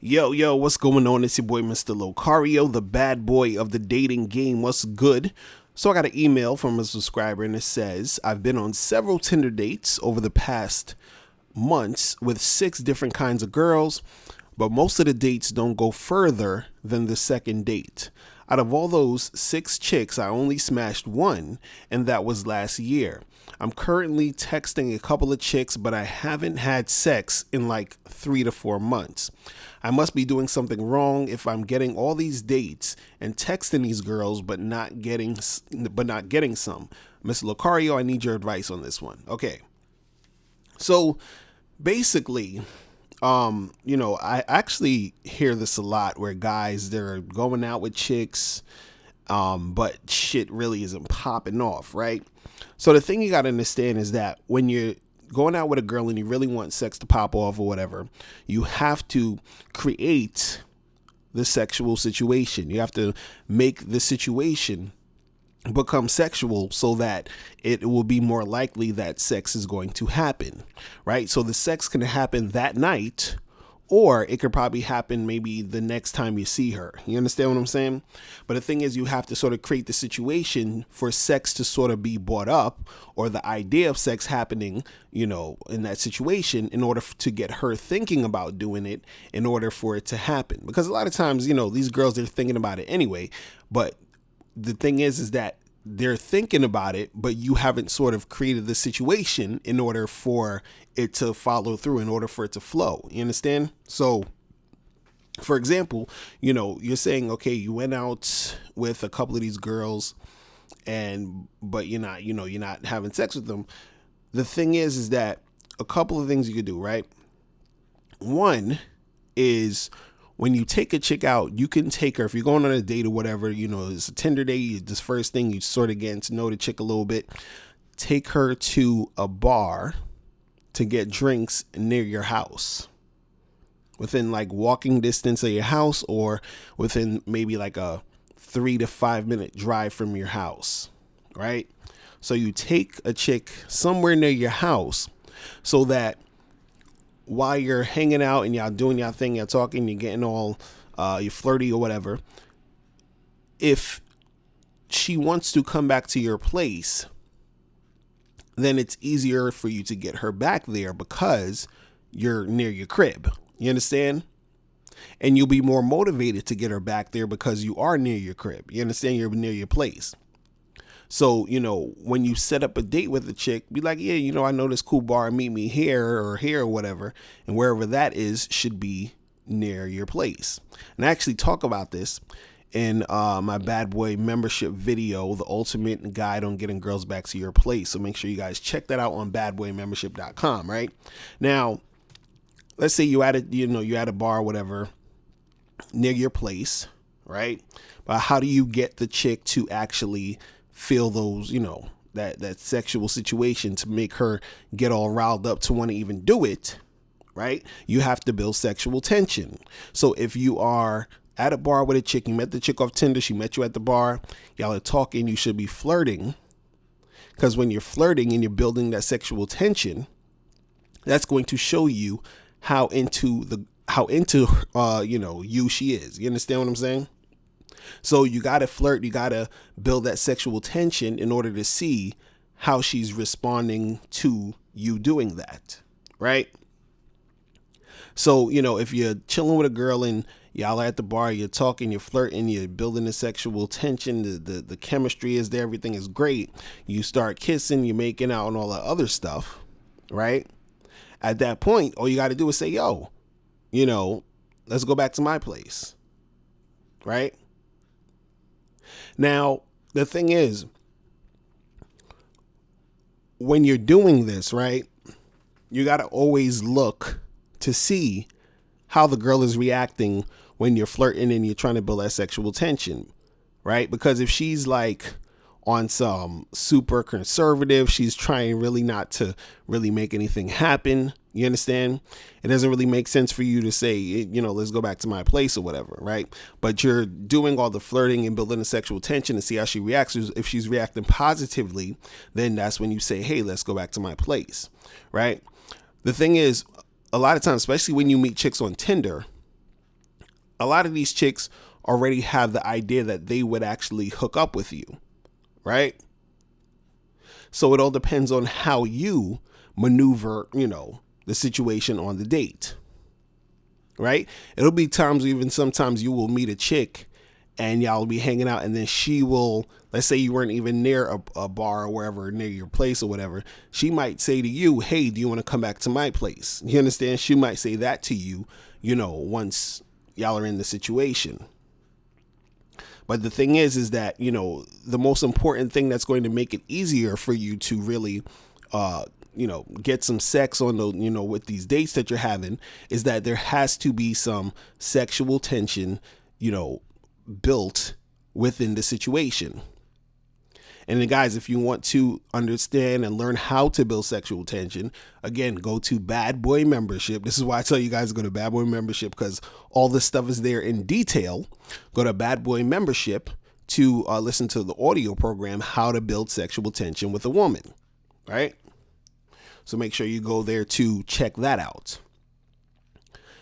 Yo, what's going on? It's your boy, Mr. Locario, the bad boy of the dating game. What's good? So I got an email from a subscriber and it says, I've been on several Tinder dates over the past months with 6 different kinds of girls, but most of the dates don't go further than the second date. Out of all those 6 chicks, I only smashed one, and that was last year. I'm currently texting a couple of chicks, but I haven't had sex in like 3 to 4 months. I must be doing something wrong if I'm getting all these dates and texting these girls, but not getting some. Mr. Locario, I need your advice on this one. Okay. So basically, I actually hear this a lot where guys, they're going out with chicks, but shit really isn't popping off, right? So the thing you got to understand is that when you're going out with a girl and you really want sex to pop off or whatever, you have to create the sexual situation. You have to make the situation become sexual so that it will be more likely that sex is going to happen, right? So the sex can happen that night, or it could probably happen maybe the next time you see her. You understand what I'm saying? But the thing is, you have to sort of create the situation for sex to sort of be brought up, or the idea of sex happening, in that situation, in order to get her thinking about doing it, in order for it to happen. Because a lot of times, these girls, they're thinking about it anyway, but the thing is that they're thinking about it, but you haven't sort of created the situation in order for it to follow through, in order for it to flow. You understand? So, for example, you're saying, okay, you went out with a couple of these girls but you're not having sex with them. The thing is that a couple of things you could do, right? One is, when you take a chick out, you can take her, if you're going on a date or whatever, it's a Tinder date, this first thing, you sort of getting to know the chick a little bit, take her to a bar to get drinks near your house, within like walking distance of your house, or within maybe like a 3 to 5 minute drive from your house, right? So you take a chick somewhere near your house so that while you're hanging out and y'all doing y'all thing, y'all talking, you're getting all you flirty or whatever, if she wants to come back to your place, then it's easier for you to get her back there because you're near your crib. You understand? And you'll be more motivated to get her back there because you are near your crib. You understand? You're near your place. So, when you set up a date with a chick, be like, yeah, I know this cool bar, meet me here or whatever. And wherever that is should be near your place. And I actually talk about this in my Bad Boy membership video, The Ultimate Guide on Getting Girls Back to Your Place. So make sure you guys check that out on badboymembership.com, right? Now, let's say you're at a bar or whatever near your place, right? But how do you get the chick to actually feel those, that sexual situation, to make her get all riled up to want to even do it, right? You have to build sexual tension. So if you are at a bar with a chick, you met the chick off Tinder, she met you at the bar, y'all are talking, you should be flirting. Because when you're flirting and you're building that sexual tension, that's going to show you how into you she is. You understand what I'm saying? So you got to flirt, you got to build that sexual tension in order to see how she's responding to you doing that, right? So, if you're chilling with a girl and y'all are at the bar, you're talking, you're flirting, you're building the sexual tension, the chemistry is there, everything is great. You start kissing, you're making out and all that other stuff, right? At that point, all you got to do is say, yo, let's go back to my place, right? Now, the thing is, when you're doing this, right, you got to always look to see how the girl is reacting when you're flirting and you're trying to build that sexual tension, right? Because if she's like on some super conservative, she's trying really not to really make anything happen, you understand? It doesn't really make sense for you to say, let's go back to my place or whatever, right? But you're doing all the flirting and building the sexual tension to see how she reacts. If she's reacting positively, then that's when you say, hey, let's go back to my place, right? The thing is, a lot of times, especially when you meet chicks on Tinder, a lot of these chicks already have the idea that they would actually hook up with you, right? So it all depends on how you maneuver, the situation on the date, right? It'll be times, even sometimes you will meet a chick and y'all will be hanging out, and then she will, let's say you weren't even near a bar or wherever, near your place or whatever. She might say to you, hey, do you want to come back to my place? You understand? She might say that to you, once y'all are in the situation. But the thing is that, the most important thing that's going to make it easier for you to really, get some sex on the, with these dates that you're having, is that there has to be some sexual tension, built within the situation. And then guys, if you want to understand and learn how to build sexual tension, again, go to Bad Boy Membership. This is why I tell you guys to go to Bad Boy Membership, because all this stuff is there in detail. Go to Bad Boy Membership to listen to the audio program, How to Build Sexual Tension with a Woman, right? So make sure you go there to check that out.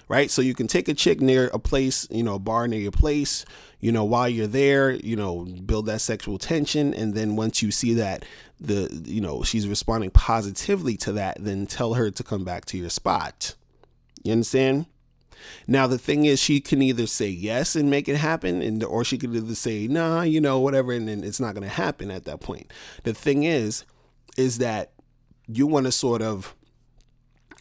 Right. So you can take a chick near a place, a bar near your place, while you're there, build that sexual tension. And then once you see that she's responding positively to that, then tell her to come back to your spot. You understand? Now, the thing is, she can either say yes and make it happen, or she could either say, nah, whatever. And then it's not going to happen at that point. The thing is that you want to sort of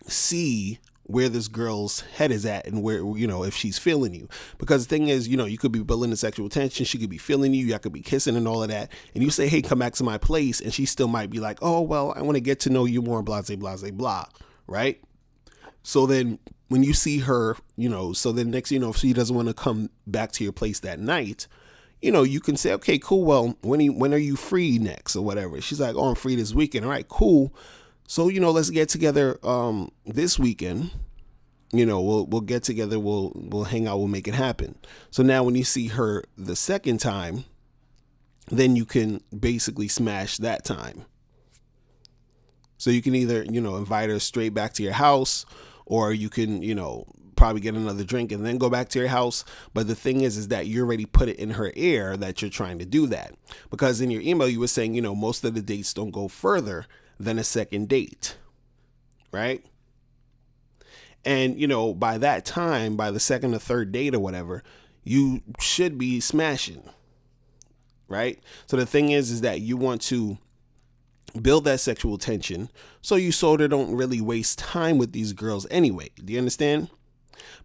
see where this girl's head is at and where, if she's feeling you. Because the thing is, you could be building the sexual tension. She could be feeling you. Y'all could be kissing and all of that. And you say, hey, come back to my place. And she still might be like, oh, well, I want to get to know you more, blah, blah, blah, blah. Right. So then when you see her, so then next, if she doesn't want to come back to your place that night, you can say, okay, cool. Well, when are you free next or whatever? She's like, oh, I'm free this weekend. All right, cool. So, let's get together this weekend. We'll get together. We'll hang out. We'll make it happen. So now when you see her the second time, then you can basically smash that time. So you can either, invite her straight back to your house, or you can, probably get another drink and then go back to your house. But the thing is that you already put it in her ear that you're trying to do that, because in your email, you were saying, most of the dates don't go further than a second date, right? And, by that time, by the second or third date or whatever, you should be smashing, right? So the thing is that you want to build that sexual tension so you sort of don't really waste time with these girls anyway. Do you understand?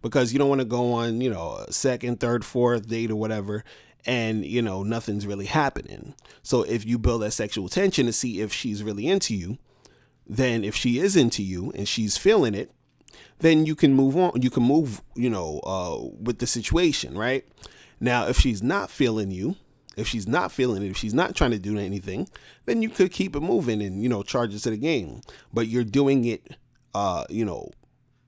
Because you don't want to go on, a second, third, fourth date or whatever, and, nothing's really happening. So if you build that sexual tension to see if she's really into you, then if she is into you and she's feeling it, then you can move on. You can move, with the situation, right? Now, if she's not feeling you, if she's not trying to do anything, then you could keep it moving and, charge it to the game. But you're doing it,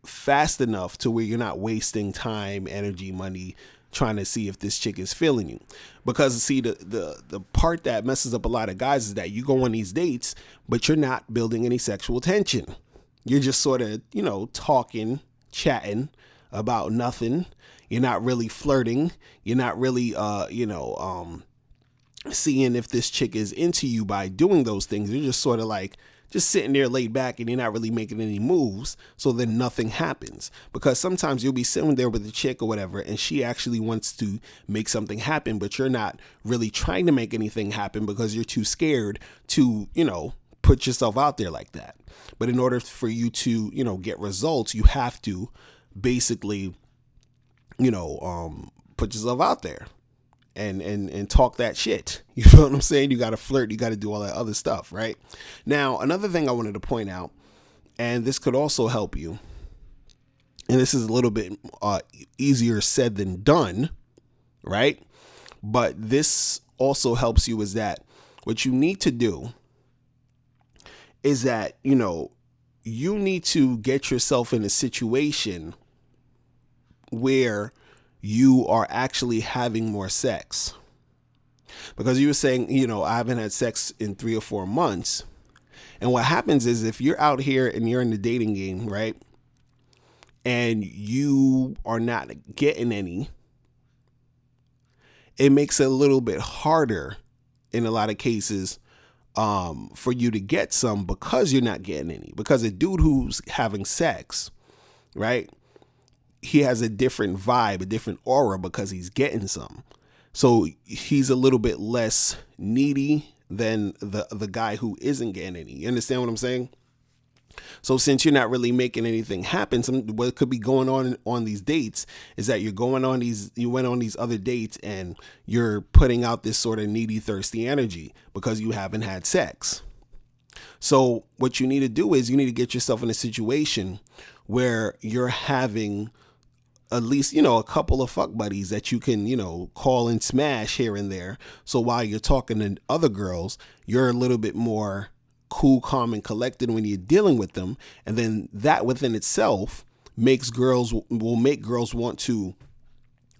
fast enough to where you're not wasting time, energy, money, trying to see if this chick is feeling you. Because see, the part that messes up a lot of guys is that you go on these dates, but you're not building any sexual tension. You're just sort of, talking, chatting about nothing. You're not really flirting. You're not really, seeing if this chick is into you by doing those things. You're just sort of like just sitting there laid back, and you're not really making any moves. So then nothing happens, because sometimes you'll be sitting there with a chick or whatever, and she actually wants to make something happen, but you're not really trying to make anything happen because you're too scared to, put yourself out there like that. But in order for you to, get results, you have to basically, put yourself out there and talk that shit. You feel what I'm saying? You got to flirt. You got to do all that other stuff, right? Now, another thing I wanted to point out, and this could also help you, and this is a little bit easier said than done, right? But this also helps you, is that what you need to do is that, you need to get yourself in a situation where you are actually having more sex. Because you were saying, I haven't had sex in 3 or 4 months. And what happens is, if you're out here and you're in the dating game, right, and you are not getting any, it makes it a little bit harder in a lot of cases for you to get some because you're not getting any. Because a dude who's having sex, right, he has a different vibe, a different aura because he's getting some. So he's a little bit less needy than the guy who isn't getting any. You understand what I'm saying? So since you're not really making anything happen, what could be going on these dates is that you went on these other dates and you're putting out this sort of needy, thirsty energy because you haven't had sex. So what you need to do is you need to get yourself in a situation where you're having at least, a couple of fuck buddies that you can, call and smash here and there. So while you're talking to other girls, you're a little bit more cool, calm, and collected when you're dealing with them. And then that within itself will make girls want to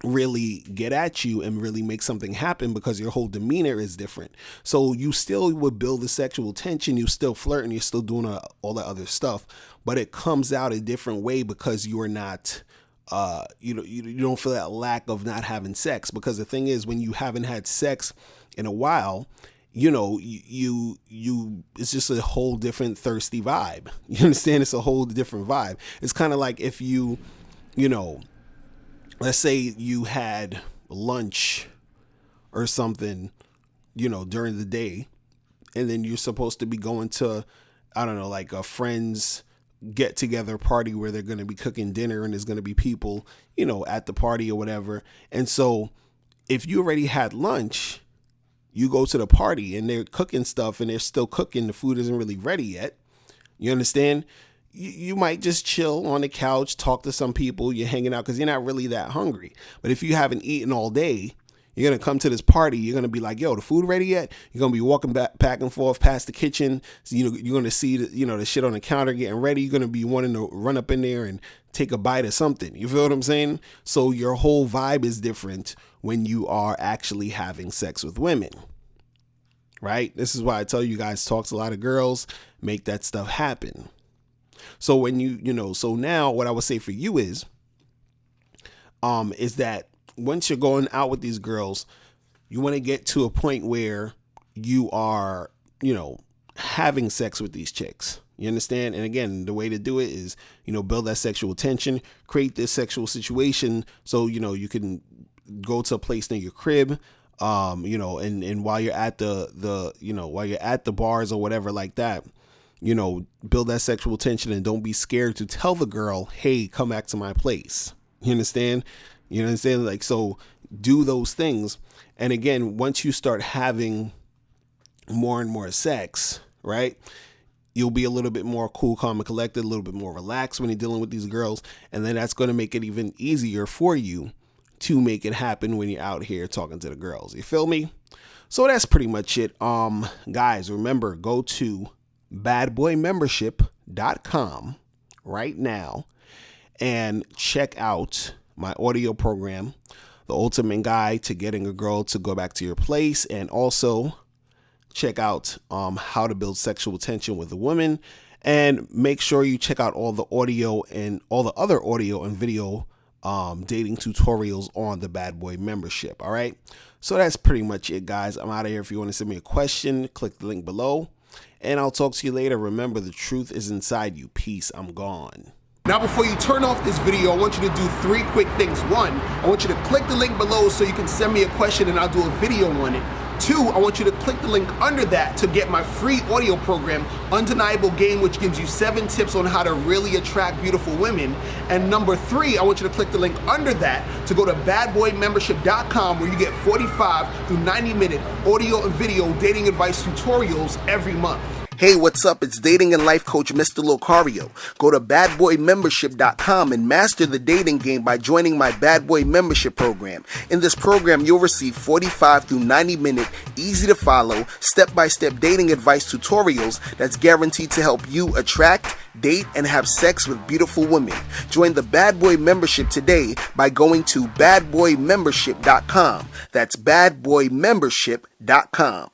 really get at you and really make something happen because your whole demeanor is different. So you still would build the sexual tension, you still flirting, you're still doing all the other stuff, but it comes out a different way because you are not you don't feel that lack of not having sex. Because the thing is, when you haven't had sex in a while, you it's just a whole different thirsty vibe. You understand? It's a whole different vibe. It's kind of like if let's say you had lunch or something, during the day, and then you're supposed to be going to, I don't know, like a friend's get together party where they're going to be cooking dinner and there's going to be people, at the party or whatever. And so if you already had lunch, you go to the party and they're cooking stuff and they're still cooking. The food isn't really ready yet. You understand? You might just chill on the couch, talk to some people, you're hanging out because you're not really that hungry. But if you haven't eaten all day, you're going to come to this party. You're going to be like, yo, the food ready yet? You're going to be walking back and forth past the kitchen. So, you're going to see, the shit on the counter getting ready. You're going to be wanting to run up in there and take a bite of something. You feel what I'm saying? So your whole vibe is different when you are actually having sex with women, right? This is why I tell you guys, talk to a lot of girls, make that stuff happen. So when so now what I would say for you is that once you're going out with these girls, you want to get to a point where you are, having sex with these chicks. You understand? And again, the way to do it is, build that sexual tension, create this sexual situation. So, you can go to a place near your crib, and while you're at while you're at the bars or whatever like that, build that sexual tension and don't be scared to tell the girl, hey, come back to my place. You understand? You know what I'm saying? Like, so do those things. And again, once you start having more and more sex, right, you'll be a little bit more cool, calm, and collected, a little bit more relaxed when you're dealing with these girls. And then that's going to make it even easier for you to make it happen when you're out here talking to the girls. You feel me? So that's pretty much it. Guys, remember, go to badboymembership.com right now and check out my audio program, The Ultimate Guide to Getting a Girl to Go Back to Your Place, and also check out how to build sexual tension with a woman. And make sure you check out all the audio and all the other audio and video dating tutorials on the Bad Boy Membership. All right. So that's pretty much it, guys. I'm out of here. If you want to send me a question, click the link below, and I'll talk to you later. Remember, the truth is inside you. Peace. I'm gone. Now, before you turn off this video, I want you to do 3 quick things. 1, I want you to click the link below so you can send me a question and I'll do a video on it. 2, I want you to click the link under that to get my free audio program, Undeniable Game, which gives you 7 tips on how to really attract beautiful women. And number 3, I want you to click the link under that to go to badboymembership.com, where you get 45 through 90-minute audio and video dating advice tutorials every month. Hey, what's up? It's dating and life coach Mr. Locario. Go to badboymembership.com and master the dating game by joining my Bad Boy Membership program. In this program, you'll receive 45 through 90-minute, easy-to-follow, step-by-step dating advice tutorials that's guaranteed to help you attract, date, and have sex with beautiful women. Join the Bad Boy Membership today by going to badboymembership.com. That's badboymembership.com.